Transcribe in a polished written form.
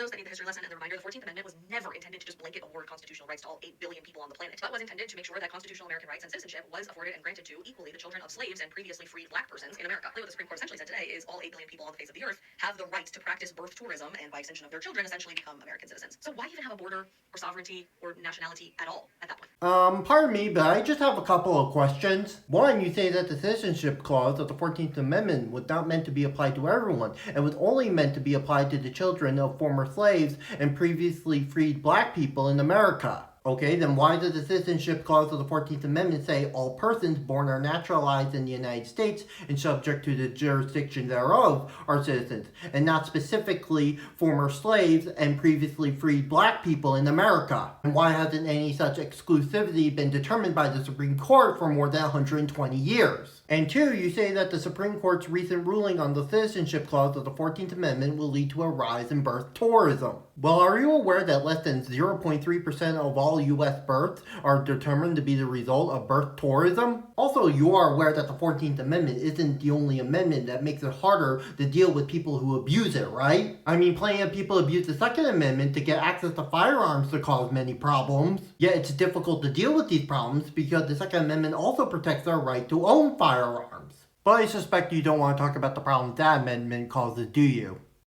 those that need the history lesson and the reminder, the 14th Amendment was never intended to just blanket award constitutional rights to all 8 billion people on the planet, but was intended to make sure that constitutional American rights and citizenship was afforded and granted to equally the children of slaves and previously freed black persons in America. What the Supreme Court essentially said today is all 8 billion people on the face of the earth have the right to practice birth tourism and by extension of their children essentially become American citizens. So why even have a border or sovereignty or nationality at all at that point? Pardon me, but I just have a couple of questions. One, you say that the Citizenship Clause of the 14th Amendment was not meant to be applied to everyone, and was only meant to be applied to the children of former slaves and previously freed black people in America. Okay, then why does the Citizenship Clause of the 14th Amendment say all persons born or naturalized in the United States and subject to the jurisdiction thereof are citizens, and not specifically former slaves and previously freed black people in America? And why hasn't any such exclusivity been determined by the Supreme Court for more than 120 years? And two, you say that the Supreme Court's recent ruling on the Citizenship Clause of the 14th Amendment will lead to a rise in birth tourism. Well, are you aware that less than 0.3% of all U.S. births are determined to be the result of birth tourism? Also, you are aware that the 14th Amendment isn't the only amendment that makes it harder to deal with people who abuse it, right? I mean, plenty of people abuse the Second Amendment to get access to firearms to cause many problems. Yet it's difficult to deal with these problems because the Second Amendment also protects their right to own firearms. But I suspect you don't want to talk about the problems that amendment causes, do you?